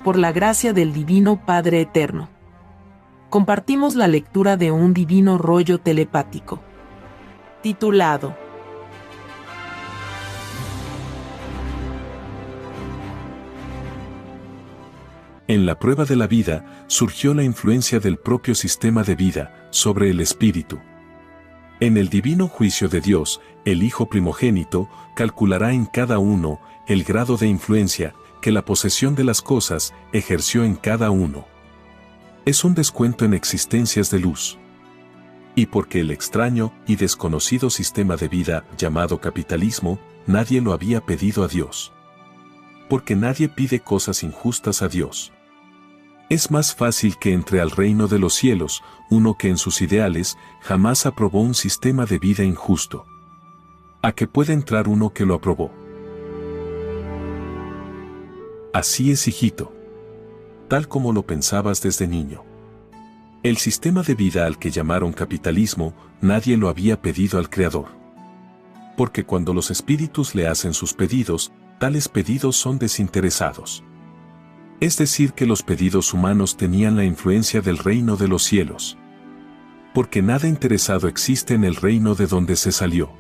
por la gracia del Divino Padre Eterno. Compartimos la lectura de un divino rollo telepático, titulado En la prueba de la vida surgió la influencia del propio sistema de vida sobre el espíritu. En el divino juicio de Dios, el Hijo primogénito calculará en cada uno el grado de influencia que la posesión de las cosas ejerció en cada uno. Es un descuento en existencias de luz. Y porque el extraño y desconocido sistema de vida llamado capitalismo, nadie lo había pedido a Dios. Porque nadie pide cosas injustas a Dios. Es más fácil que entre al reino de los cielos uno que en sus ideales jamás aprobó un sistema de vida injusto, a que pueda entrar uno que lo aprobó. Así es, hijito. Tal como lo pensabas desde niño. El sistema de vida al que llamaron capitalismo, nadie lo había pedido al Creador. Porque cuando los espíritus le hacen sus pedidos, tales pedidos son desinteresados. Es decir, que los pedidos humanos tenían la influencia del reino de los cielos. Porque nada interesado existe en el reino de donde se salió.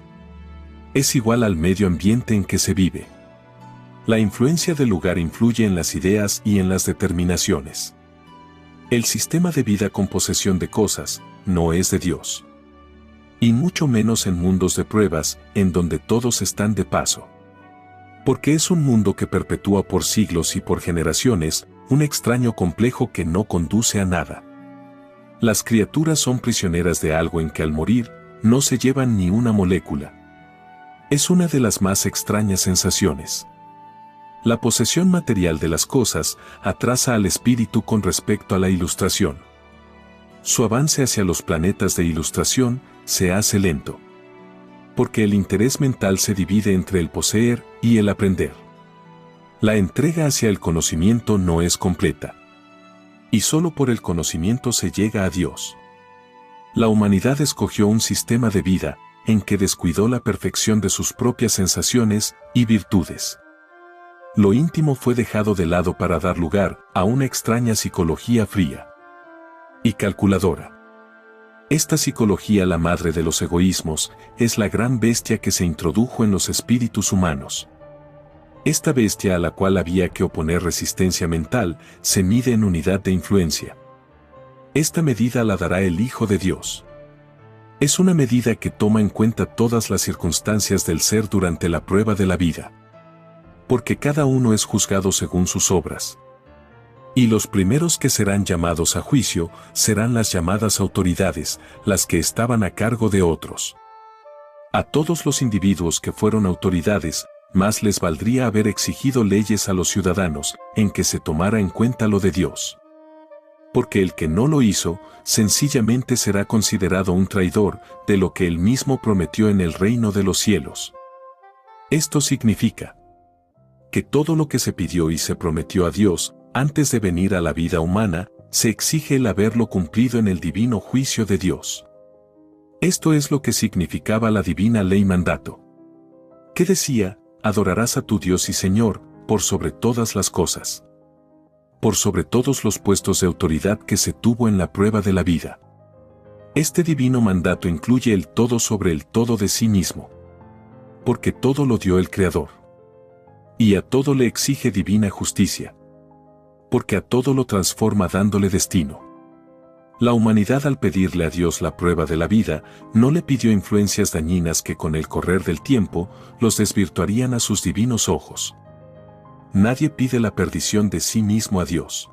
Es igual al medio ambiente en que se vive. La influencia del lugar influye en las ideas y en las determinaciones. El sistema de vida con posesión de cosas no es de Dios. Y mucho menos en mundos de pruebas, en donde todos están de paso. Porque es un mundo que perpetúa por siglos y por generaciones un extraño complejo que no conduce a nada. Las criaturas son prisioneras de algo en que al morir no se llevan ni una molécula. Es una de las más extrañas sensaciones. La posesión material de las cosas atrasa al espíritu con respecto a la ilustración. Su avance hacia los planetas de ilustración se hace lento. Porque el interés mental se divide entre el poseer y el aprender. La entrega hacia el conocimiento no es completa. Y solo por el conocimiento se llega a Dios. La humanidad escogió un sistema de vida en que descuidó la perfección de sus propias sensaciones y virtudes. Lo íntimo fue dejado de lado para dar lugar a una extraña psicología fría y calculadora. Esta psicología, la madre de los egoísmos, es la gran bestia que se introdujo en los espíritus humanos. Esta bestia a la cual había que oponer resistencia mental se mide en unidad de influencia. Esta medida la dará el Hijo de Dios. Es una medida que toma en cuenta todas las circunstancias del ser durante la prueba de la vida. Porque cada uno es juzgado según sus obras. Y los primeros que serán llamados a juicio serán las llamadas autoridades, las que estaban a cargo de otros. A todos los individuos que fueron autoridades, más les valdría haber exigido leyes a los ciudadanos, en que se tomara en cuenta lo de Dios. Porque el que no lo hizo, sencillamente será considerado un traidor de lo que él mismo prometió en el reino de los cielos. Esto significa que todo lo que se pidió y se prometió a Dios, antes de venir a la vida humana, se exige el haberlo cumplido en el divino juicio de Dios. Esto es lo que significaba la divina ley mandato. ¿Qué decía? Adorarás a tu Dios y Señor, por sobre todas las cosas. Por sobre todos los puestos de autoridad que se tuvo en la prueba de la vida. Este divino mandato incluye el todo sobre el todo de sí mismo. Porque todo lo dio el Creador. Y a todo le exige divina justicia. Porque a todo lo transforma dándole destino. La humanidad, al pedirle a Dios la prueba de la vida, no le pidió influencias dañinas que con el correr del tiempo los desvirtuarían a sus divinos ojos. Nadie pide la perdición de sí mismo a Dios.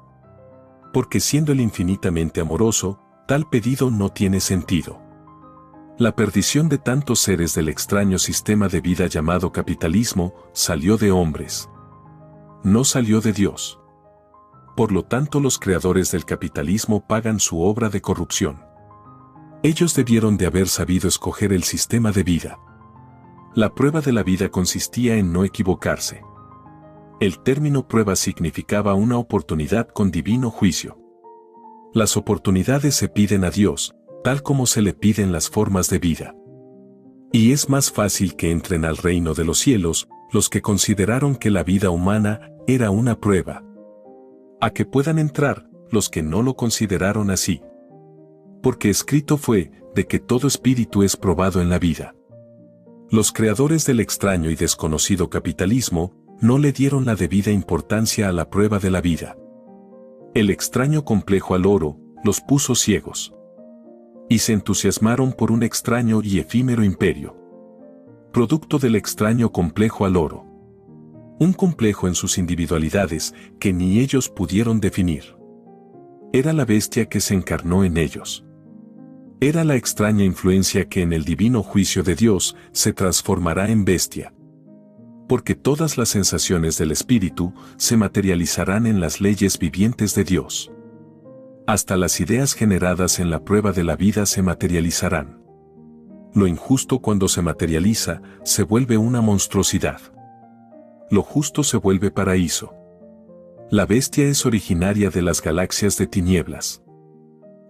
Porque siendo Él infinitamente amoroso, tal pedido no tiene sentido. La perdición de tantos seres del extraño sistema de vida llamado capitalismo salió de hombres. No salió de Dios. Por lo tanto, los creadores del capitalismo pagan su obra de corrupción. Ellos debieron de haber sabido escoger el sistema de vida. La prueba de la vida consistía en no equivocarse. El término prueba significaba una oportunidad con divino juicio. Las oportunidades se piden a Dios, tal como se le piden las formas de vida. Y es más fácil que entren al reino de los cielos los que consideraron que la vida humana era una prueba. a que puedan entrar los que no lo consideraron así. Porque escrito fue, de que todo espíritu es probado en la vida. Los creadores del extraño y desconocido capitalismo no le dieron la debida importancia a la prueba de la vida. El extraño complejo al oro los puso ciegos. Y se entusiasmaron por un extraño y efímero imperio. Producto del extraño complejo al oro. Un complejo en sus individualidades que ni ellos pudieron definir. Era la bestia que se encarnó en ellos. Era la extraña influencia que en el divino juicio de Dios se transformará en bestia. Porque todas las sensaciones del espíritu se materializarán en las leyes vivientes de Dios. Hasta las ideas generadas en la prueba de la vida se materializarán. Lo injusto cuando se materializa se vuelve una monstruosidad. Lo justo se vuelve paraíso. La bestia es originaria de las galaxias de tinieblas,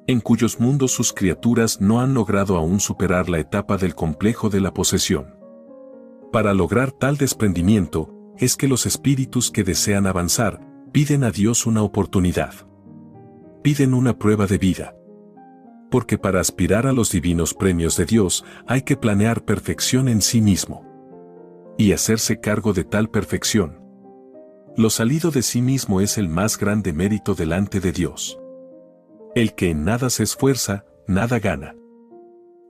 en cuyos mundos sus criaturas no han logrado aún superar la etapa del complejo de la posesión. Para lograr tal desprendimiento, es que los espíritus que desean avanzar, piden a Dios una oportunidad. Piden una prueba de vida. Porque para aspirar a los divinos premios de Dios hay que planear perfección en sí mismo. Y hacerse cargo de tal perfección. Lo salido de sí mismo es el más grande mérito delante de Dios. El que en nada se esfuerza, nada gana.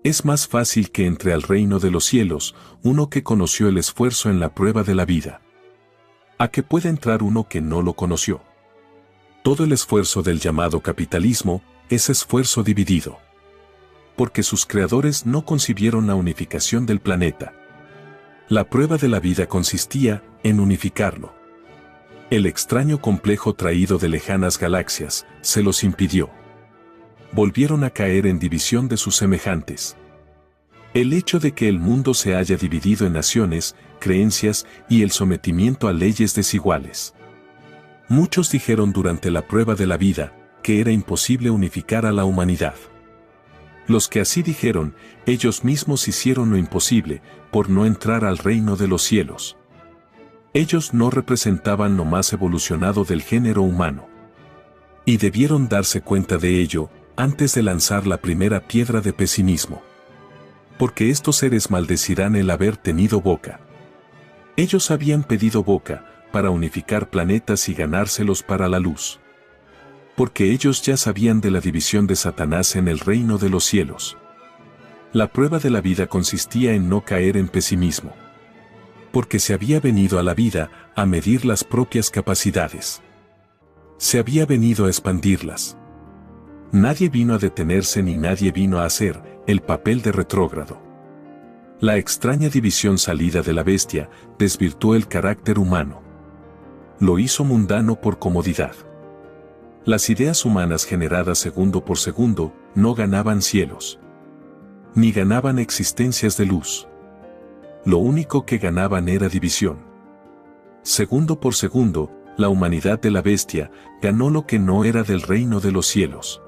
Es más fácil que entre al reino de los cielos uno que conoció el esfuerzo en la prueba de la vida, a que pueda entrar uno que no lo conoció. Todo el esfuerzo del llamado capitalismo es esfuerzo dividido. Porque sus creadores no concibieron la unificación del planeta. La prueba de la vida consistía en unificarlo. El extraño complejo traído de lejanas galaxias se los impidió. Volvieron a caer en división de sus semejantes. El hecho de que el mundo se haya dividido en naciones, creencias y el sometimiento a leyes desiguales. Muchos dijeron durante la prueba de la vida que era imposible unificar a la humanidad. Los que así dijeron, ellos mismos hicieron lo imposible por no entrar al reino de los cielos. Ellos no representaban lo más evolucionado del género humano. Y debieron darse cuenta de ello antes de lanzar la primera piedra de pesimismo. Porque estos seres maldecirán el haber tenido boca. Ellos habían pedido boca para unificar planetas y ganárselos para la luz. Porque ellos ya sabían de la división de Satanás en el reino de los cielos. La prueba de la vida consistía en no caer en pesimismo. Porque se había venido a la vida a medir las propias capacidades. Se había venido a expandirlas. Nadie vino a detenerse ni nadie vino a hacer el papel de retrógrado. La extraña división salida de la bestia desvirtuó el carácter humano. Lo hizo mundano por comodidad. Las ideas humanas generadas segundo por segundo no ganaban cielos. Ni ganaban existencias de luz. Lo único que ganaban era división. Segundo por segundo, la humanidad de la bestia ganó lo que no era del reino de los cielos.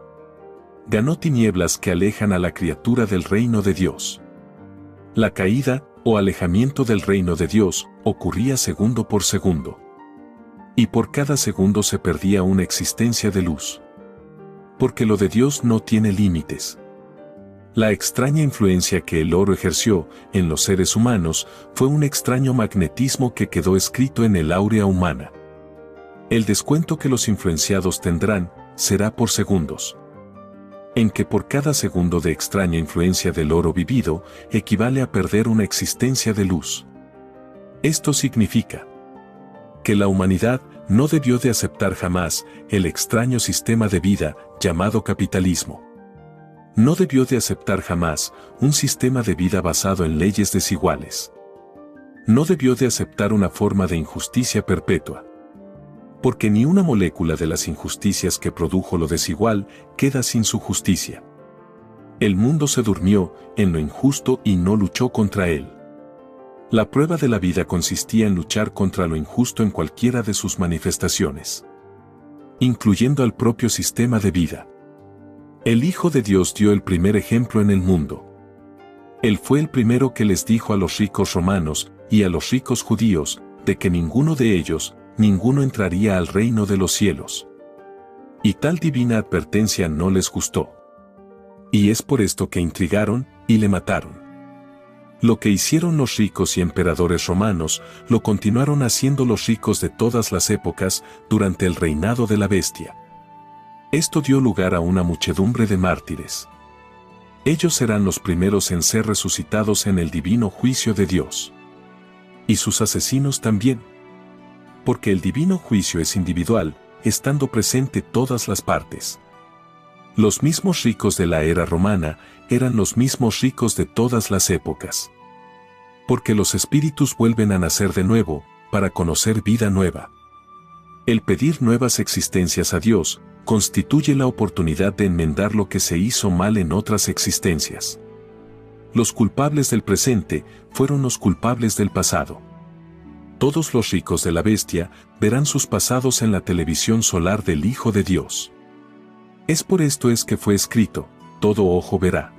Ganó tinieblas que alejan a la criatura del reino de Dios. La caída o alejamiento del reino de Dios ocurría segundo por segundo. Y por cada segundo se perdía una existencia de luz. Porque lo de Dios no tiene límites. La extraña influencia que el oro ejerció en los seres humanos fue un extraño magnetismo que quedó escrito en el áurea humana. El descuento que los influenciados tendrán será por segundos. En que por cada segundo de extraña influencia del oro vivido equivale a perder una existencia de luz. Esto significa que la humanidad no debió de aceptar jamás el extraño sistema de vida llamado capitalismo. No debió de aceptar jamás un sistema de vida basado en leyes desiguales. No debió de aceptar una forma de injusticia perpetua. Porque ni una molécula de las injusticias que produjo lo desigual queda sin su justicia. El mundo se durmió en lo injusto y no luchó contra él. La prueba de la vida consistía en luchar contra lo injusto en cualquiera de sus manifestaciones, incluyendo al propio sistema de vida. El Hijo de Dios dio el primer ejemplo en el mundo. Él fue el primero que les dijo a los ricos romanos y a los ricos judíos de que ninguno de ellos, ninguno entraría al reino de los cielos. Y tal divina advertencia no les gustó. Y es por esto que intrigaron y le mataron. Lo que hicieron los ricos y emperadores romanos, lo continuaron haciendo los ricos de todas las épocas durante el reinado de la bestia. Esto dio lugar a una muchedumbre de mártires. Ellos serán los primeros en ser resucitados en el divino juicio de Dios. Y sus asesinos también. Porque el divino juicio es individual, estando presente todas las partes. Los mismos ricos de la era romana eran los mismos ricos de todas las épocas. Porque los espíritus vuelven a nacer de nuevo, para conocer vida nueva. El pedir nuevas existencias a Dios, constituye la oportunidad de enmendar lo que se hizo mal en otras existencias. Los culpables del presente fueron los culpables del pasado. Todos los ricos de la bestia verán sus pasados en la televisión solar del Hijo de Dios. Es por esto es que fue escrito, todo ojo verá.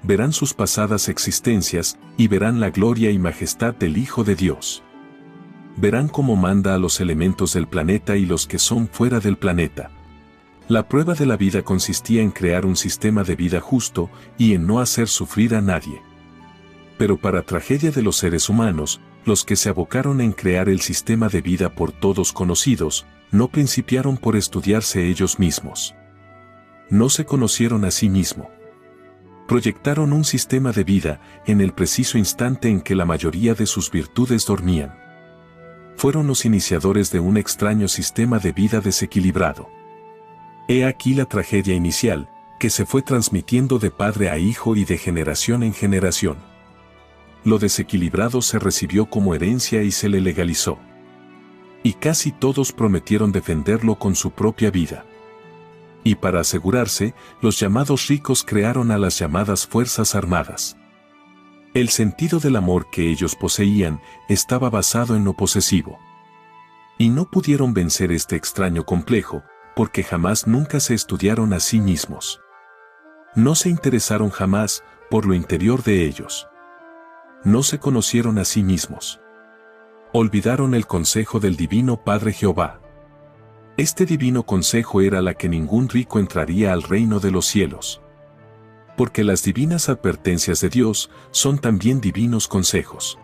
Verán sus pasadas existencias y verán la gloria y majestad del Hijo de Dios. Verán cómo manda a los elementos del planeta y los que son fuera del planeta. La prueba de la vida consistía en crear un sistema de vida justo y en no hacer sufrir a nadie. Pero para tragedia de los seres humanos, los que se abocaron en crear el sistema de vida por todos conocidos, no principiaron por estudiarse ellos mismos. No se conocieron a sí mismos. Proyectaron un sistema de vida en el preciso instante en que la mayoría de sus virtudes dormían. Fueron los iniciadores de un extraño sistema de vida desequilibrado. He aquí la tragedia inicial, que se fue transmitiendo de padre a hijo y de generación en generación. Lo desequilibrado se recibió como herencia y se le legalizó. Y casi todos prometieron defenderlo con su propia vida. Y para asegurarse, los llamados ricos crearon a las llamadas Fuerzas Armadas. El sentido del amor que ellos poseían estaba basado en lo posesivo. Y no pudieron vencer este extraño complejo, porque jamás nunca se estudiaron a sí mismos. No se interesaron jamás por lo interior de ellos. No se conocieron a sí mismos. Olvidaron el consejo del Divino Padre Jehová. Este divino consejo era la que ningún rico entraría al reino de los cielos. Porque las divinas advertencias de Dios son también divinos consejos.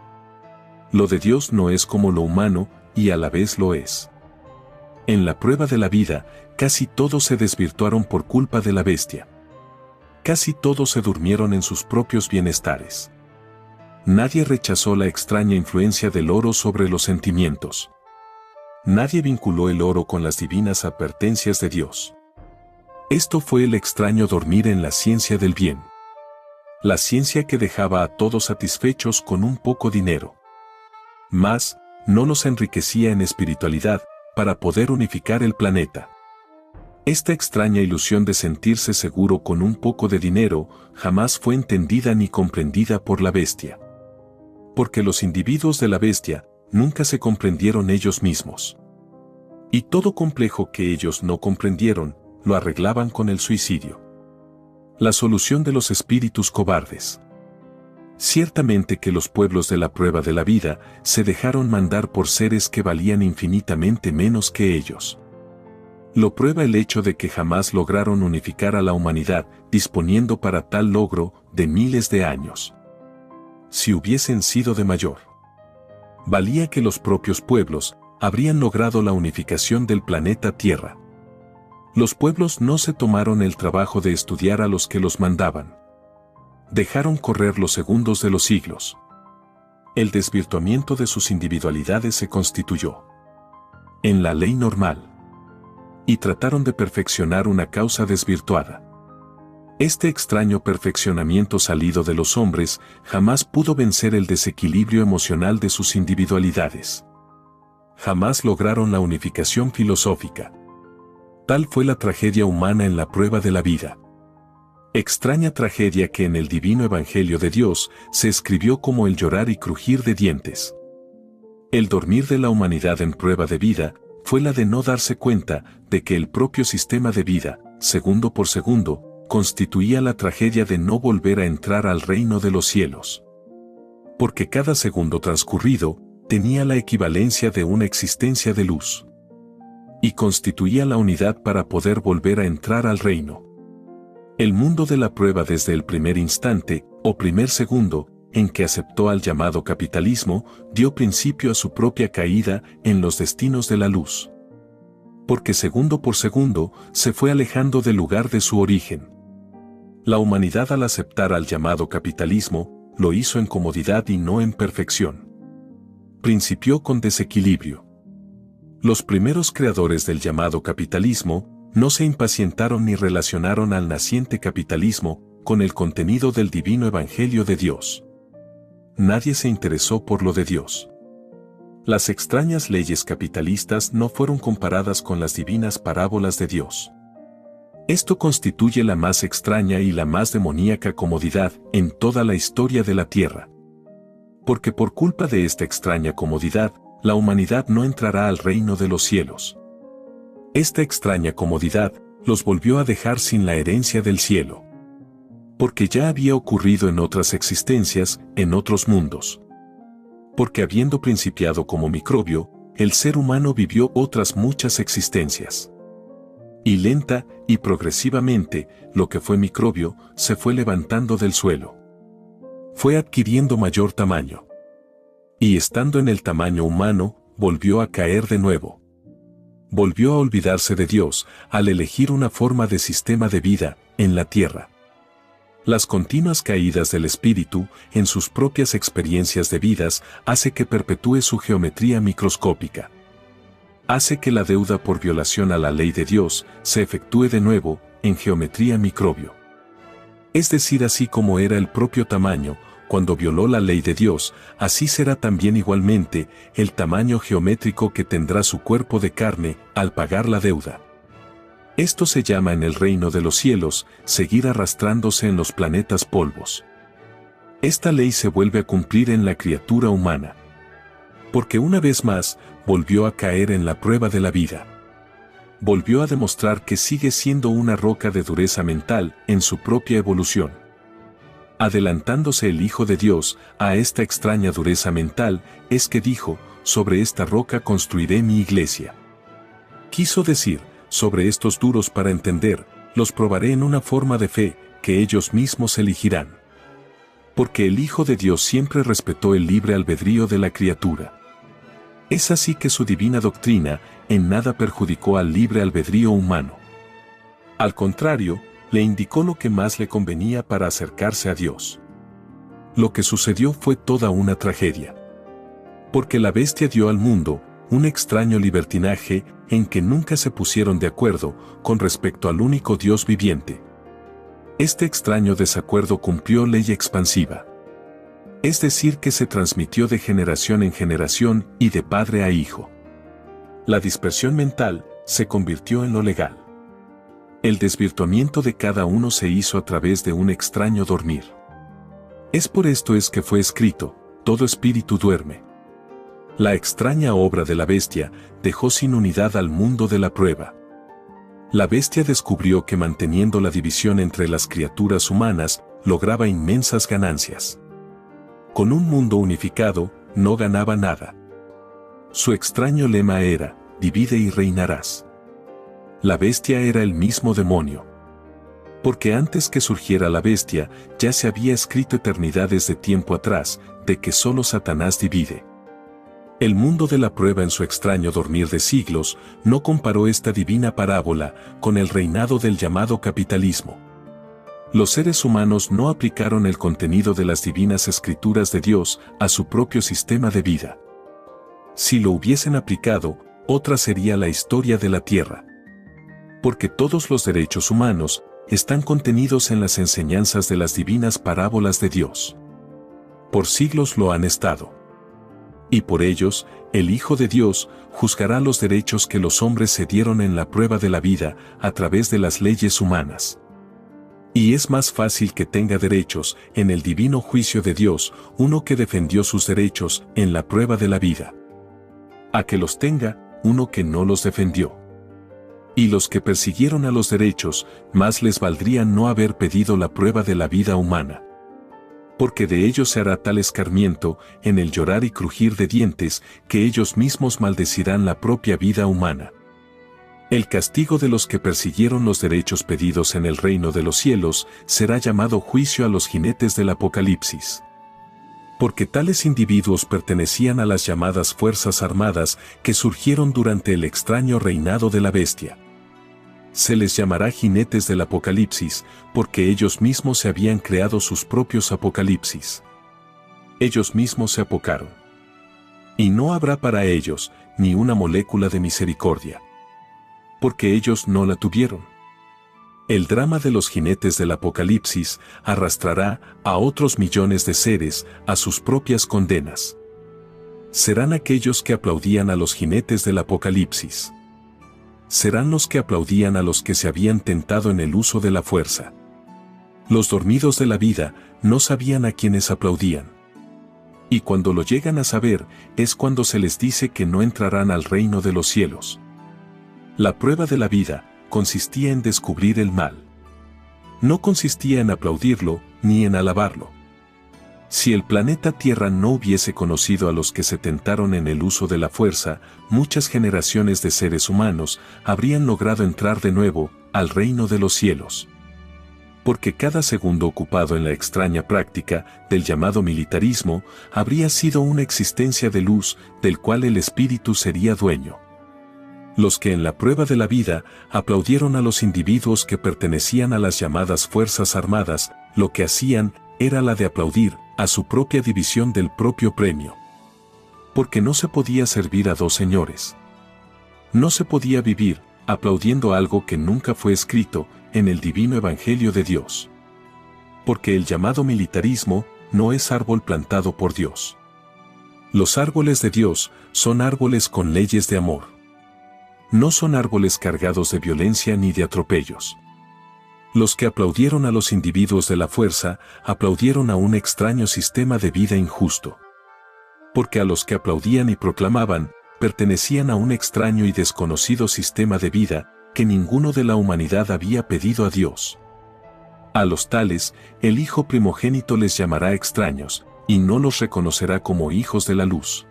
Lo de Dios no es como lo humano, y a la vez lo es. En la prueba de la vida, casi todos se desvirtuaron por culpa de la bestia. Casi todos se durmieron en sus propios bienestares. Nadie rechazó la extraña influencia del oro sobre los sentimientos. Nadie vinculó el oro con las divinas advertencias de Dios. Esto fue el extraño dormir en la ciencia del bien. La ciencia que dejaba a todos satisfechos con un poco dinero. Mas, no los enriquecía en espiritualidad, para poder unificar el planeta. Esta extraña ilusión de sentirse seguro con un poco de dinero, jamás fue entendida ni comprendida por la bestia. Porque los individuos de la bestia, nunca se comprendieron ellos mismos. Y todo complejo que ellos no comprendieron, lo arreglaban con el suicidio. La solución de los espíritus cobardes. Ciertamente que los pueblos de la prueba de la vida se dejaron mandar por seres que valían infinitamente menos que ellos. Lo prueba el hecho de que jamás lograron unificar a la humanidad, disponiendo para tal logro de miles de años. Si hubiesen sido de mayor valía que los propios pueblos habrían logrado la unificación del planeta Tierra. Los pueblos no se tomaron el trabajo de estudiar a los que los mandaban. Dejaron correr los segundos de los siglos. El desvirtuamiento de sus individualidades se constituyó en la ley normal. Y trataron de perfeccionar una causa desvirtuada. Este extraño perfeccionamiento salido de los hombres jamás pudo vencer el desequilibrio emocional de sus individualidades. Jamás lograron la unificación filosófica. Tal fue la tragedia humana en la prueba de la vida. Extraña tragedia que en el divino Evangelio de Dios se escribió como el llorar y crujir de dientes. El dormir de la humanidad en prueba de vida fue la de no darse cuenta de que el propio sistema de vida, segundo por segundo, constituía la tragedia de no volver a entrar al reino de los cielos. Porque cada segundo transcurrido tenía la equivalencia de una existencia de luz. y constituía la unidad para poder volver a entrar al reino. El mundo de la prueba desde el primer instante, o primer segundo, en que aceptó al llamado capitalismo, dio principio a su propia caída en los destinos de la luz. Porque segundo por segundo se fue alejando del lugar de su origen. La humanidad al aceptar al llamado capitalismo, lo hizo en comodidad y no en perfección. Principió con desequilibrio. Los primeros creadores del llamado capitalismo no se impacientaron ni relacionaron al naciente capitalismo con el contenido del divino evangelio de Dios. Nadie se interesó por lo de Dios. Las extrañas leyes capitalistas no fueron comparadas con las divinas parábolas de Dios. Esto constituye la más extraña y la más demoníaca comodidad en toda la historia de la Tierra. Porque por culpa de esta extraña comodidad, la humanidad no entrará al reino de los cielos. Esta extraña comodidad los volvió a dejar sin la herencia del cielo. Porque ya había ocurrido en otras existencias, en otros mundos. Porque habiendo principiado como microbio, el ser humano vivió otras muchas existencias. Y lenta y progresivamente, lo que fue microbio, se fue levantando del suelo. Fue adquiriendo mayor tamaño. Y estando en el tamaño humano, volvió a caer de nuevo. Volvió a olvidarse de Dios, al elegir una forma de sistema de vida, en la tierra. Las continuas caídas del espíritu, en sus propias experiencias de vidas, hace que perpetúe su geometría microscópica. Hace que la deuda por violación a la ley de Dios, se efectúe de nuevo, en geometría microbio. Es decir, así como era el propio tamaño, cuando violó la ley de Dios, así será también igualmente el tamaño geométrico que tendrá su cuerpo de carne al pagar la deuda. Esto se llama en el reino de los cielos, seguir arrastrándose en los planetas polvos. Esta ley se vuelve a cumplir en la criatura humana. Porque una vez más, volvió a caer en la prueba de la vida. Volvió a demostrar que sigue siendo una roca de dureza mental en su propia evolución. Adelantándose el Hijo de Dios a esta extraña dureza mental, es que dijo, sobre esta roca construiré mi iglesia. Quiso decir, sobre estos duros para entender, los probaré en una forma de fe, que ellos mismos elegirán. Porque el Hijo de Dios siempre respetó el libre albedrío de la criatura. Es así que su divina doctrina en nada perjudicó al libre albedrío humano. Al contrario, le indicó lo que más le convenía para acercarse a Dios. Lo que sucedió fue toda una tragedia. Porque la bestia dio al mundo un extraño libertinaje en que nunca se pusieron de acuerdo con respecto al único Dios viviente. Este extraño desacuerdo cumplió ley expansiva. Es decir, que se transmitió de generación en generación y de padre a hijo. La dispersión mental se convirtió en lo legal. El desvirtuamiento de cada uno se hizo a través de un extraño dormir. Es por esto es que fue escrito, todo espíritu duerme. La extraña obra de la bestia dejó sin unidad al mundo de la prueba. La bestia descubrió que manteniendo la división entre las criaturas humanas, lograba inmensas ganancias. Con un mundo unificado, no ganaba nada. Su extraño lema era, divide y reinarás. La bestia era el mismo demonio. Porque antes que surgiera la bestia, ya se había escrito eternidades de tiempo atrás, de que solo Satanás divide. El mundo de la prueba en su extraño dormir de siglos, no comparó esta divina parábola con el reinado del llamado capitalismo. Los seres humanos no aplicaron el contenido de las divinas escrituras de Dios a su propio sistema de vida. Si lo hubiesen aplicado, otra sería la historia de la Tierra. Porque todos los derechos humanos están contenidos en las enseñanzas de las divinas parábolas de Dios. Por siglos lo han estado. Y por ellos, el Hijo de Dios juzgará los derechos que los hombres se dieron en la prueba de la vida a través de las leyes humanas. Y es más fácil que tenga derechos en el divino juicio de Dios uno que defendió sus derechos en la prueba de la vida, a que los tenga uno que no los defendió. Y los que persiguieron a los derechos, más les valdría no haber pedido la prueba de la vida humana. Porque de ellos se hará tal escarmiento en el llorar y crujir de dientes que ellos mismos maldecirán la propia vida humana. El castigo de los que persiguieron los derechos pedidos en el reino de los cielos será llamado juicio a los jinetes del Apocalipsis. Porque tales individuos pertenecían a las llamadas fuerzas armadas que surgieron durante el extraño reinado de la bestia. Se les llamará jinetes del Apocalipsis, porque ellos mismos se habían creado sus propios apocalipsis. Ellos mismos se apocaron. Y no habrá para ellos ni una molécula de misericordia. Porque ellos no la tuvieron. El drama de los jinetes del Apocalipsis arrastrará a otros millones de seres a sus propias condenas. Serán aquellos que aplaudían a los jinetes del Apocalipsis. Serán los que aplaudían a los que se habían tentado en el uso de la fuerza. Los dormidos de la vida no sabían a quienes aplaudían. Y cuando lo llegan a saber, es cuando se les dice que no entrarán al reino de los cielos. La prueba de la vida consistía en descubrir el mal. No consistía en aplaudirlo, ni en alabarlo. Si el planeta Tierra no hubiese conocido a los que se tentaron en el uso de la fuerza, muchas generaciones de seres humanos habrían logrado entrar de nuevo al reino de los cielos. Porque cada segundo ocupado en la extraña práctica del llamado militarismo habría sido una existencia de luz del cual el espíritu sería dueño. Los que en la prueba de la vida aplaudieron a los individuos que pertenecían a las llamadas fuerzas armadas, lo que hacían era la de aplaudir a su propia división del propio premio. Porque no se podía servir a dos señores. No se podía vivir aplaudiendo algo que nunca fue escrito en el divino Evangelio de Dios. Porque el llamado militarismo no es árbol plantado por Dios. Los árboles de Dios son árboles con leyes de amor. No son árboles cargados de violencia ni de atropellos. Los que aplaudieron a los individuos de la fuerza, aplaudieron a un extraño sistema de vida injusto. Porque a los que aplaudían y proclamaban, pertenecían a un extraño y desconocido sistema de vida que ninguno de la humanidad había pedido a Dios. A los tales, el Hijo primogénito les llamará extraños, y no los reconocerá como hijos de la luz.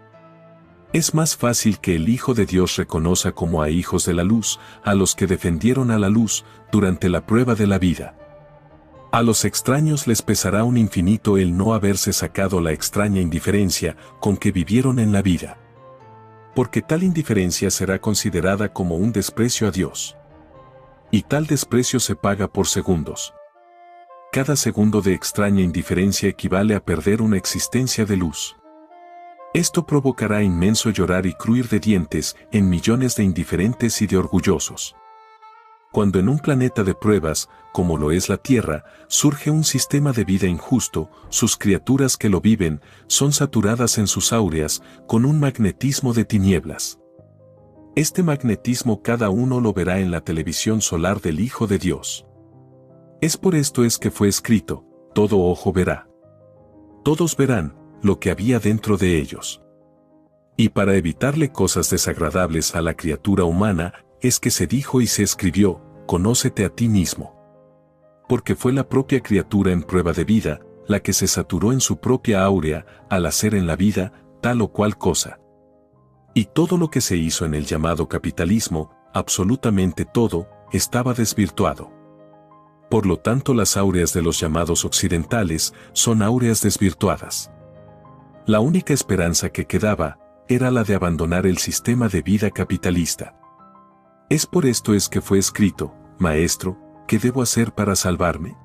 Es más fácil que el Hijo de Dios reconozca como a hijos de la luz a los que defendieron a la luz durante la prueba de la vida. A los extraños les pesará un infinito el no haberse sacado la extraña indiferencia con que vivieron en la vida. Porque tal indiferencia será considerada como un desprecio a Dios. Y tal desprecio se paga por segundos. Cada segundo de extraña indiferencia equivale a perder una existencia de luz. Esto provocará inmenso llorar y crujir de dientes en millones de indiferentes y de orgullosos. Cuando en un planeta de pruebas, como lo es la Tierra, surge un sistema de vida injusto, sus criaturas que lo viven son saturadas en sus áureas con un magnetismo de tinieblas. Este magnetismo cada uno lo verá en la televisión solar del Hijo de Dios. Es por esto es que fue escrito, todo ojo verá. Todos verán lo que había dentro de ellos. Y para evitarle cosas desagradables a la criatura humana, es que se dijo y se escribió, conócete a ti mismo. Porque fue la propia criatura en prueba de vida, la que se saturó en su propia áurea, al hacer en la vida, tal o cual cosa. Y todo lo que se hizo en el llamado capitalismo, absolutamente todo, estaba desvirtuado. Por lo tanto las áureas de los llamados occidentales, son áureas desvirtuadas. La única esperanza que quedaba, era la de abandonar el sistema de vida capitalista. Es por esto es que fue escrito, Maestro, ¿qué debo hacer para salvarme?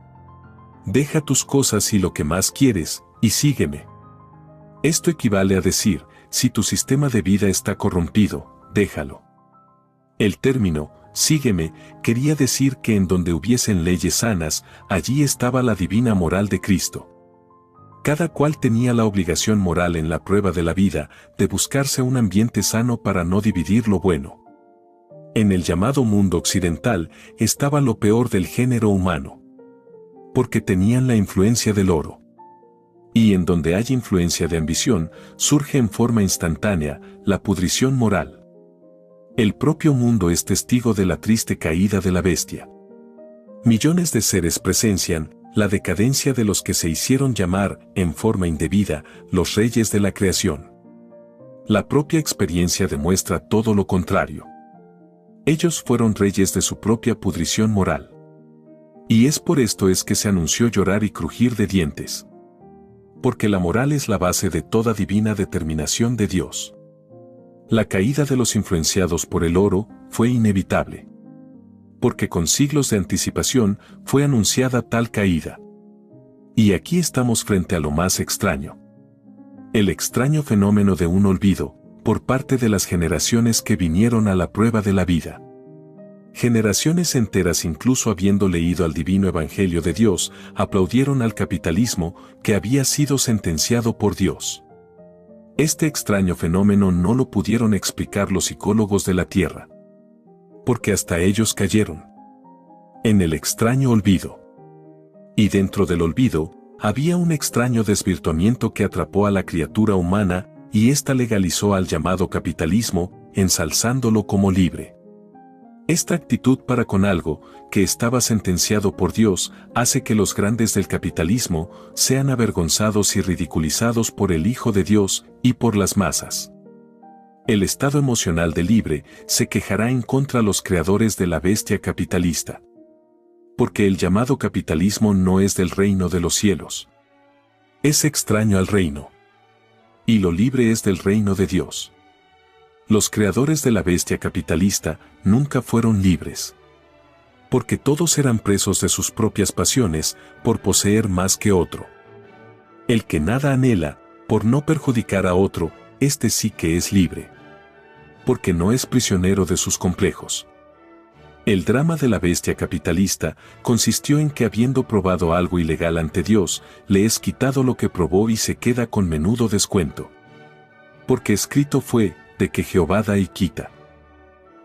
Deja tus cosas y lo que más quieres, y sígueme. Esto equivale a decir, si tu sistema de vida está corrompido, déjalo. El término, sígueme, quería decir que en donde hubiesen leyes sanas, allí estaba la divina moral de Cristo. Cada cual tenía la obligación moral en la prueba de la vida de buscarse un ambiente sano para no dividir lo bueno. En el llamado mundo occidental estaba lo peor del género humano. Porque tenían la influencia del oro. Y en donde hay influencia de ambición, surge en forma instantánea la pudrición moral. El propio mundo es testigo de la triste caída de la bestia. Millones de seres presencian la decadencia de los que se hicieron llamar, en forma indebida, los reyes de la creación. La propia experiencia demuestra todo lo contrario. Ellos fueron reyes de su propia pudrición moral. Y es por esto es que se anunció llorar y crujir de dientes. Porque la moral es la base de toda divina determinación de Dios. La caída de los influenciados por el oro fue inevitable. Porque con siglos de anticipación fue anunciada tal caída. Y aquí estamos frente a lo más extraño. El extraño fenómeno de un olvido, por parte de las generaciones que vinieron a la prueba de la vida. Generaciones enteras, incluso habiendo leído al divino evangelio de Dios, aplaudieron al capitalismo que había sido sentenciado por Dios. Este extraño fenómeno no lo pudieron explicar los psicólogos de la Tierra. Porque hasta ellos cayeron en el extraño olvido. Y dentro del olvido, había un extraño desvirtuamiento que atrapó a la criatura humana, y ésta legalizó al llamado capitalismo, ensalzándolo como libre. Esta actitud para con algo que estaba sentenciado por Dios hace que los grandes del capitalismo sean avergonzados y ridiculizados por el Hijo de Dios y por las masas. El estado emocional del libre se quejará en contra de los creadores de la bestia capitalista. Porque el llamado capitalismo no es del reino de los cielos. Es extraño al reino. Y lo libre es del reino de Dios. Los creadores de la bestia capitalista nunca fueron libres. Porque todos eran presos de sus propias pasiones por poseer más que otro. El que nada anhela, por no perjudicar a otro, este sí que es libre. Porque no es prisionero de sus complejos. El drama de la bestia capitalista consistió en que habiendo probado algo ilegal ante Dios, le es quitado lo que probó y se queda con menudo descuento. Porque escrito fue, de que Jehová da y quita.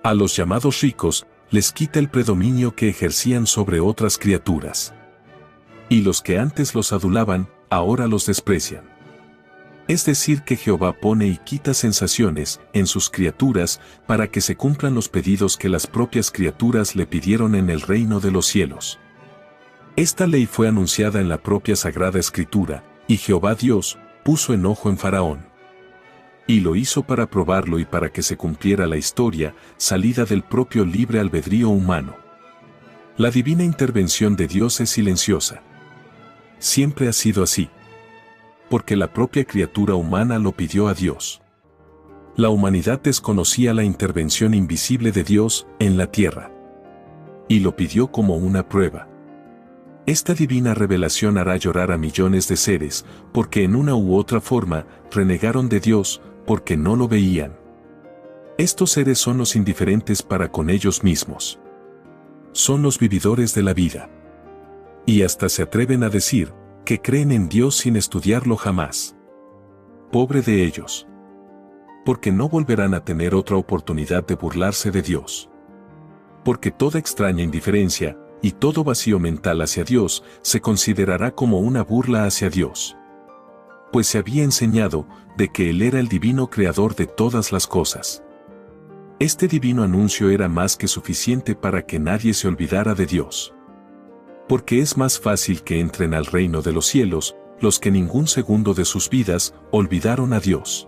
A los llamados ricos, les quita el predominio que ejercían sobre otras criaturas. Y los que antes los adulaban, ahora los desprecian. Es decir que Jehová pone y quita sensaciones en sus criaturas para que se cumplan los pedidos que las propias criaturas le pidieron en el reino de los cielos. Esta ley fue anunciada en la propia Sagrada Escritura, y Jehová Dios puso enojo en Faraón. Y lo hizo para probarlo y para que se cumpliera la historia, salida del propio libre albedrío humano. La divina intervención de Dios es silenciosa. Siempre ha sido así. Porque la propia criatura humana lo pidió a Dios. La humanidad desconocía la intervención invisible de Dios en la tierra. Y lo pidió como una prueba. Esta divina revelación hará llorar a millones de seres, porque en una u otra forma renegaron de Dios, porque no lo veían. Estos seres son los indiferentes para con ellos mismos. Son los vividores de la vida. Y hasta se atreven a decir que creen en Dios sin estudiarlo jamás. Pobre de ellos. Porque no volverán a tener otra oportunidad de burlarse de Dios. Porque toda extraña indiferencia y todo vacío mental hacia Dios se considerará como una burla hacia Dios. Pues se había enseñado de que Él era el divino creador de todas las cosas. Este divino anuncio era más que suficiente para que nadie se olvidara de Dios. Porque es más fácil que entren al reino de los cielos los que ningún segundo de sus vidas olvidaron a Dios.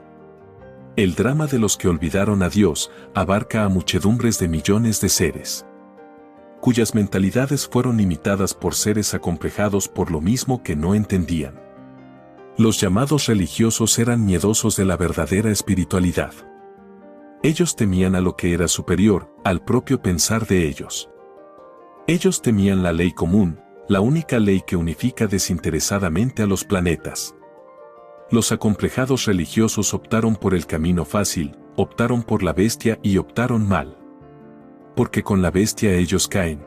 El drama de los que olvidaron a Dios abarca a muchedumbres de millones de seres, cuyas mentalidades fueron imitadas por seres acomplejados por lo mismo que no entendían. Los llamados religiosos eran miedosos de la verdadera espiritualidad. Ellos temían a lo que era superior al propio pensar de ellos. Ellos temían la ley común, la única ley que unifica desinteresadamente a los planetas. Los acomplejados religiosos optaron por el camino fácil, optaron por la bestia y optaron mal. Porque con la bestia ellos caen.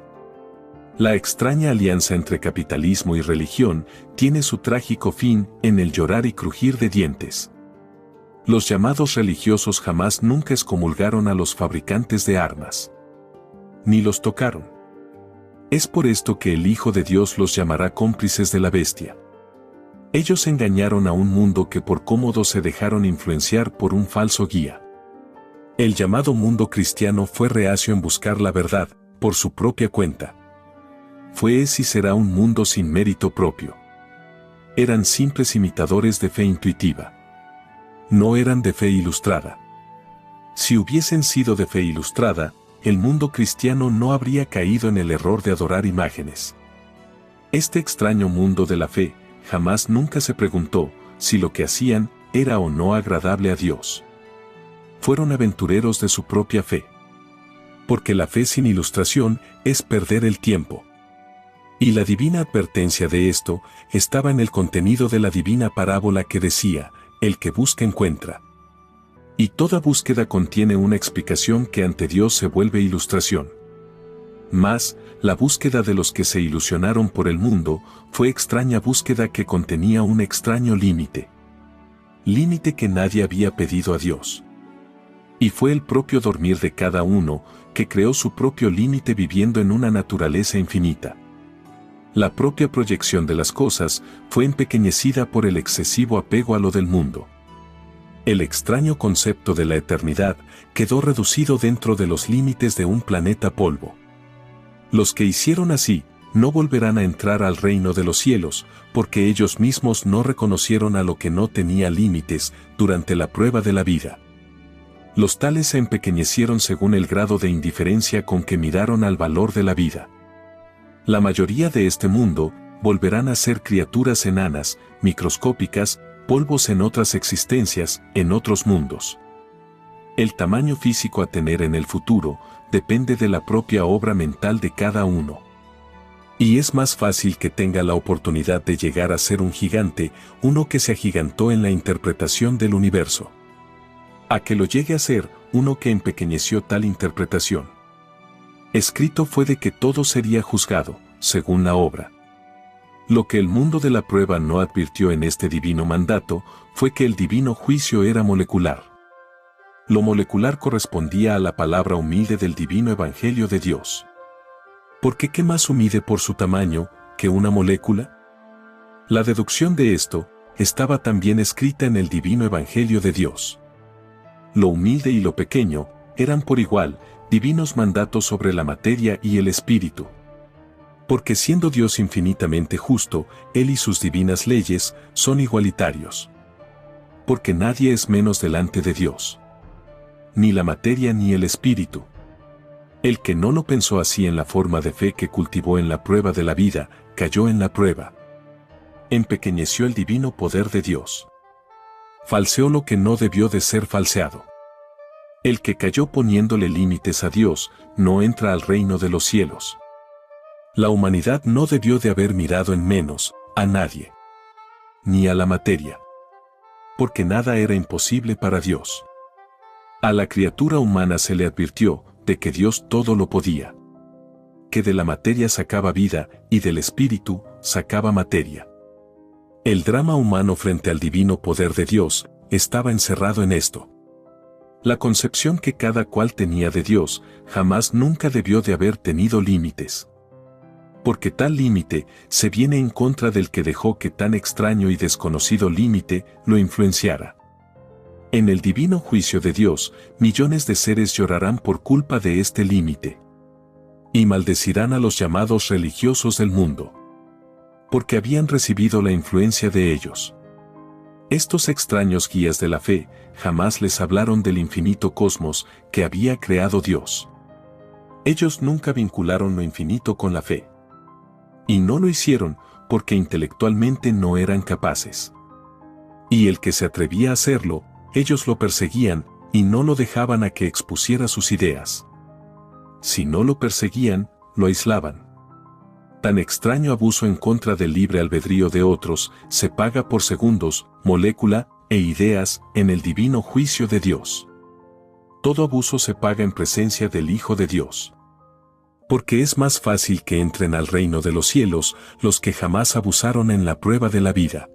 La extraña alianza entre capitalismo y religión tiene su trágico fin en el llorar y crujir de dientes. Los llamados religiosos jamás nunca excomulgaron a los fabricantes de armas. Ni los tocaron. Es por esto que el Hijo de Dios los llamará cómplices de la bestia. Ellos engañaron a un mundo que por cómodo se dejaron influenciar por un falso guía. El llamado mundo cristiano fue reacio en buscar la verdad, por su propia cuenta. Fue y será un mundo sin mérito propio. Eran simples imitadores de fe intuitiva. No eran de fe ilustrada. Si hubiesen sido de fe ilustrada, el mundo cristiano no habría caído en el error de adorar imágenes. Este extraño mundo de la fe jamás nunca se preguntó si lo que hacían era o no agradable a Dios. Fueron aventureros de su propia fe. Porque la fe sin ilustración es perder el tiempo. Y la divina advertencia de esto estaba en el contenido de la divina parábola que decía, el que busca encuentra. Y toda búsqueda contiene una explicación que ante Dios se vuelve ilustración. Mas, la búsqueda de los que se ilusionaron por el mundo fue extraña búsqueda que contenía un extraño límite. Límite que nadie había pedido a Dios. Y fue el propio dormir de cada uno que creó su propio límite viviendo en una naturaleza infinita. La propia proyección de las cosas fue empequeñecida por el excesivo apego a lo del mundo. El extraño concepto de la eternidad quedó reducido dentro de los límites de un planeta polvo. Los que hicieron así no volverán a entrar al reino de los cielos, porque ellos mismos no reconocieron a lo que no tenía límites durante la prueba de la vida. Los tales se empequeñecieron según el grado de indiferencia con que miraron al valor de la vida. La mayoría de este mundo volverán a ser criaturas enanas, microscópicas, polvos en otras existencias, en otros mundos. El tamaño físico a tener en el futuro depende de la propia obra mental de cada uno. Y es más fácil que tenga la oportunidad de llegar a ser un gigante, uno que se agigantó en la interpretación del universo, a que lo llegue a ser uno que empequeñeció tal interpretación. Escrito fue de que todo sería juzgado, según la obra. Lo que el mundo de la prueba no advirtió en este divino mandato fue que el divino juicio era molecular. Lo molecular correspondía a la palabra humilde del divino evangelio de Dios. ¿Por qué más humilde por su tamaño que una molécula? La deducción de esto estaba también escrita en el divino evangelio de Dios. Lo humilde y lo pequeño eran por igual divinos mandatos sobre la materia y el espíritu. Porque siendo Dios infinitamente justo, Él y sus divinas leyes son igualitarios. Porque nadie es menos delante de Dios. Ni la materia ni el espíritu. El que no lo pensó así en la forma de fe que cultivó en la prueba de la vida, cayó en la prueba. Empequeñeció el divino poder de Dios. Falseó lo que no debió de ser falseado. El que cayó poniéndole límites a Dios, no entra al reino de los cielos. La humanidad no debió de haber mirado en menos a nadie, ni a la materia. Porque nada era imposible para Dios. A la criatura humana se le advirtió de que Dios todo lo podía. Que de la materia sacaba vida y del espíritu sacaba materia. El drama humano frente al divino poder de Dios estaba encerrado en esto. La concepción que cada cual tenía de Dios jamás nunca debió de haber tenido límites. Porque tal límite se viene en contra del que dejó que tan extraño y desconocido límite lo influenciara. En el divino juicio de Dios, millones de seres llorarán por culpa de este límite. Y maldecirán a los llamados religiosos del mundo. Porque habían recibido la influencia de ellos. Estos extraños guías de la fe jamás les hablaron del infinito cosmos que había creado Dios. Ellos nunca vincularon lo infinito con la fe. Y no lo hicieron porque intelectualmente no eran capaces. Y el que se atrevía a hacerlo, ellos lo perseguían y no lo dejaban a que expusiera sus ideas. Si no lo perseguían, lo aislaban. Tan extraño abuso en contra del libre albedrío de otros se paga por segundos, molécula e ideas en el divino juicio de Dios. Todo abuso se paga en presencia del Hijo de Dios. Porque es más fácil que entren al reino de los cielos los que jamás abusaron en la prueba de la vida,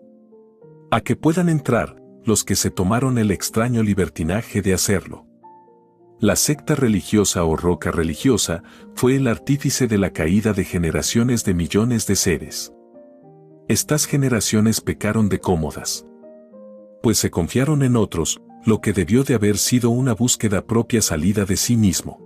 a que puedan entrar los que se tomaron el extraño libertinaje de hacerlo. La secta religiosa o roca religiosa fue el artífice de la caída de generaciones de millones de seres. Estas generaciones pecaron de cómodas, pues se confiaron en otros, lo que debió de haber sido una búsqueda propia salida de sí mismo.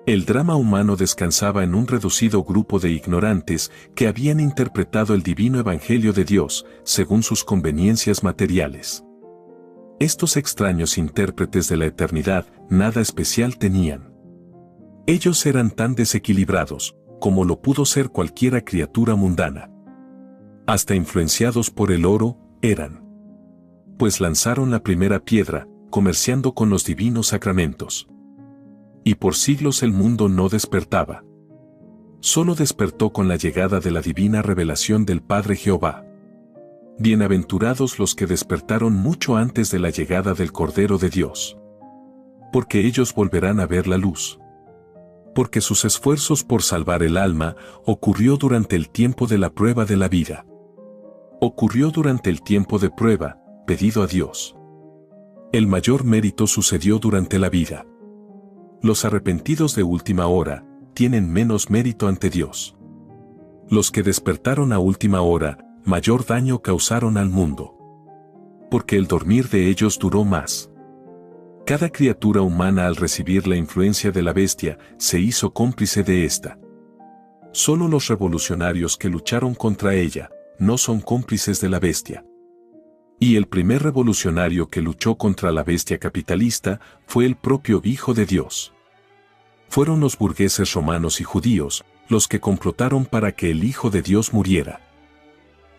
El drama humano descansaba en un reducido grupo de ignorantes que habían interpretado el divino evangelio de Dios según sus conveniencias materiales. Estos extraños intérpretes de la eternidad nada especial tenían. Ellos eran tan desequilibrados, como lo pudo ser cualquiera criatura mundana. Hasta influenciados por el oro, eran. Pues lanzaron la primera piedra, comerciando con los divinos sacramentos. Y por siglos el mundo no despertaba. Solo despertó con la llegada de la divina revelación del Padre Jehová. Bienaventurados los que despertaron mucho antes de la llegada del Cordero de Dios. Porque ellos volverán a ver la luz. Porque sus esfuerzos por salvar el alma ocurrió durante el tiempo de la prueba de la vida. Ocurrió durante el tiempo de prueba, pedido a Dios. El mayor mérito sucedió durante la vida. Los arrepentidos de última hora tienen menos mérito ante Dios. Los que despertaron a última hora, mayor daño causaron al mundo. Porque el dormir de ellos duró más. Cada criatura humana al recibir la influencia de la bestia se hizo cómplice de esta. Solo los revolucionarios que lucharon contra ella no son cómplices de la bestia. Y el primer revolucionario que luchó contra la bestia capitalista fue el propio Hijo de Dios. Fueron los burgueses romanos y judíos los que complotaron para que el Hijo de Dios muriera.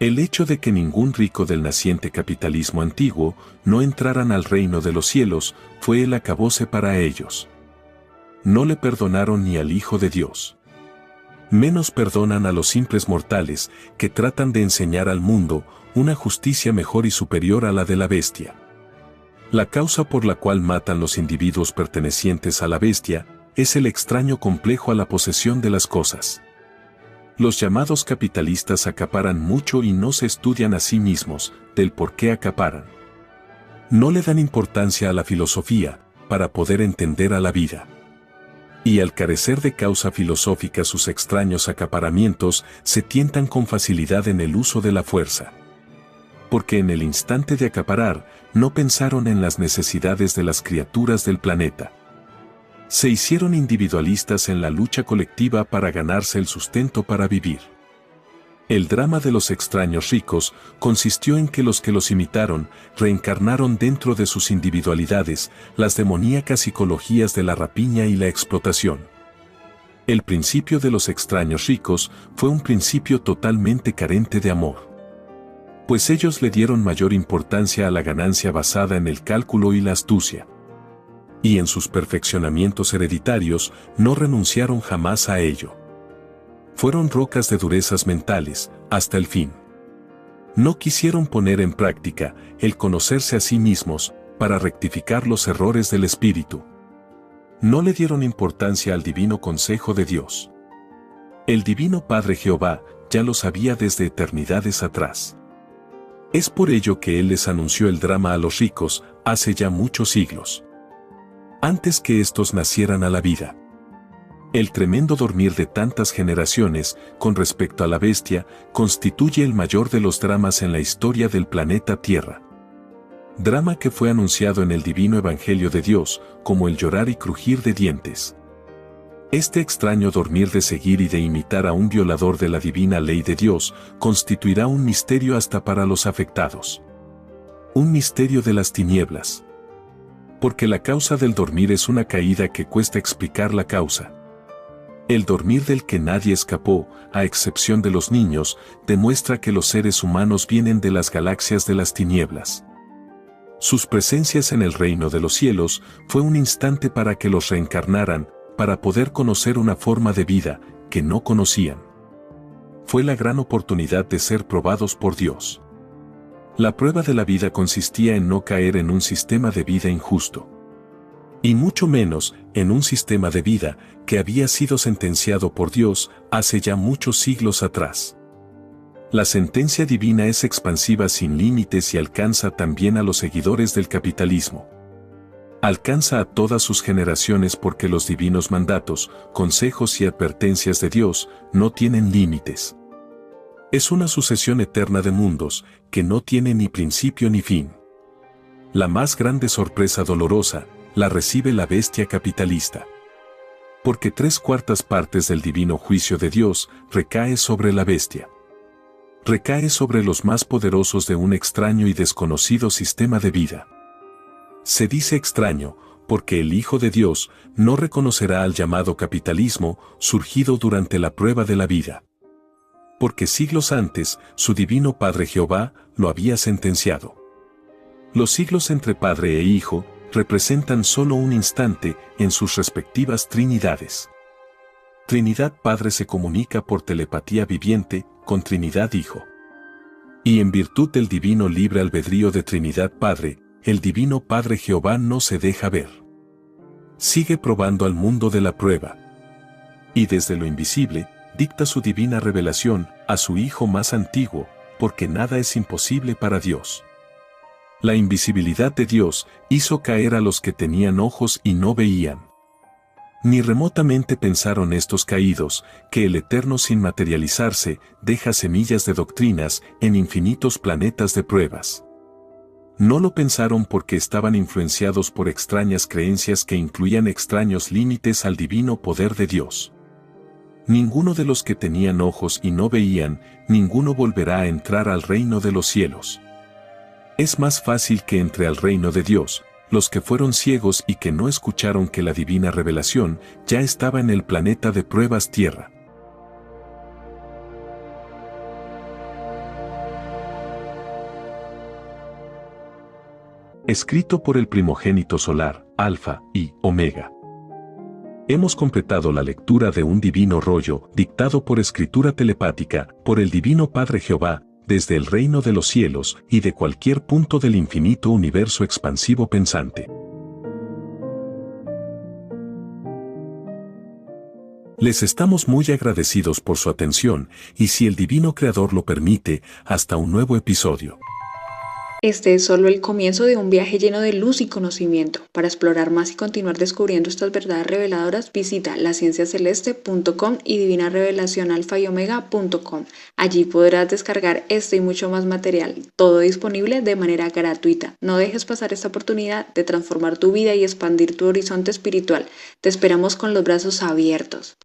El hecho de que ningún rico del naciente capitalismo antiguo no entraran al reino de los cielos fue el acabose para ellos. No le perdonaron ni al Hijo de Dios. Menos perdonan a los simples mortales que tratan de enseñar al mundo una justicia mejor y superior a la de la bestia. La causa por la cual matan los individuos pertenecientes a la bestia es el extraño complejo a la posesión de las cosas. Los llamados capitalistas acaparan mucho y no se estudian a sí mismos del por qué acaparan. No le dan importancia a la filosofía para poder entender a la vida. Y al carecer de causa filosófica sus extraños acaparamientos se tientan con facilidad en el uso de la fuerza. Porque en el instante de acaparar no pensaron en las necesidades de las criaturas del planeta. Se hicieron individualistas en la lucha colectiva para ganarse el sustento para vivir. El drama de los extraños ricos consistió en que los imitaron reencarnaron dentro de sus individualidades las demoníacas psicologías de la rapiña y la explotación. El principio de los extraños ricos fue un principio totalmente carente de amor. Pues ellos le dieron mayor importancia a la ganancia basada en el cálculo y la astucia. Y en sus perfeccionamientos hereditarios no renunciaron jamás a ello. Fueron rocas de durezas mentales, hasta el fin. No quisieron poner en práctica el conocerse a sí mismos para rectificar los errores del espíritu. No le dieron importancia al divino consejo de Dios. El divino Padre Jehová ya lo sabía desde eternidades atrás. Es por ello que Él les anunció el drama a los ricos hace ya muchos siglos. Antes que éstos nacieran a la vida. El tremendo dormir de tantas generaciones, con respecto a la bestia, constituye el mayor de los dramas en la historia del planeta Tierra. Drama que fue anunciado en el divino Evangelio de Dios, como el llorar y crujir de dientes. Este extraño dormir de seguir y de imitar a un violador de la divina ley de Dios, constituirá un misterio hasta para los afectados. Un misterio de las tinieblas. Porque la causa del dormir es una caída que cuesta explicar la causa. El dormir del que nadie escapó, a excepción de los niños, demuestra que los seres humanos vienen de las galaxias de las tinieblas. Sus presencias en el reino de los cielos fue un instante para que los reencarnaran, para poder conocer una forma de vida que no conocían. Fue la gran oportunidad de ser probados por Dios. La prueba de la vida consistía en no caer en un sistema de vida injusto. Y mucho menos en un sistema de vida que había sido sentenciado por Dios hace ya muchos siglos atrás. La sentencia divina es expansiva sin límites y alcanza también a los seguidores del capitalismo. Alcanza a todas sus generaciones porque los divinos mandatos, consejos y advertencias de Dios no tienen límites. Es una sucesión eterna de mundos que no tiene ni principio ni fin. La más grande sorpresa dolorosa la recibe la bestia capitalista. Porque 3/4 partes del divino juicio de Dios recae sobre la bestia. Recae sobre los más poderosos de un extraño y desconocido sistema de vida. Se dice extraño porque el Hijo de Dios no reconocerá al llamado capitalismo surgido durante la prueba de la vida. Porque siglos antes, su divino Padre Jehová lo había sentenciado. Los siglos entre Padre e Hijo representan solo un instante en sus respectivas Trinidades. Trinidad Padre se comunica por telepatía viviente con Trinidad Hijo. Y en virtud del divino libre albedrío de Trinidad Padre, el divino Padre Jehová no se deja ver. Sigue probando al mundo de la prueba. Y desde lo invisible, dicta su divina revelación a su Hijo más antiguo, porque nada es imposible para Dios. La invisibilidad de Dios hizo caer a los que tenían ojos y no veían. Ni remotamente pensaron estos caídos, que el Eterno sin materializarse deja semillas de doctrinas en infinitos planetas de pruebas. No lo pensaron porque estaban influenciados por extrañas creencias que incluían extraños límites al divino poder de Dios. Ninguno de los que tenían ojos y no veían, ninguno volverá a entrar al reino de los cielos. Es más fácil que entre al reino de Dios los que fueron ciegos y que no escucharon que la divina revelación ya estaba en el planeta de pruebas Tierra. Escrito por el primogénito solar, Alfa y Omega. Hemos completado la lectura de un divino rollo dictado por escritura telepática por el divino Padre Jehová, desde el reino de los cielos y de cualquier punto del infinito universo expansivo pensante. Les estamos muy agradecidos por su atención y si el divino Creador lo permite, hasta un nuevo episodio. Este es solo el comienzo de un viaje lleno de luz y conocimiento. Para explorar más y continuar descubriendo estas verdades reveladoras, visita lascienciaceleste.com y divinarevelacionalfayomega.com. Allí podrás descargar este y mucho más material, todo disponible de manera gratuita. No dejes pasar esta oportunidad de transformar tu vida y expandir tu horizonte espiritual. Te esperamos con los brazos abiertos.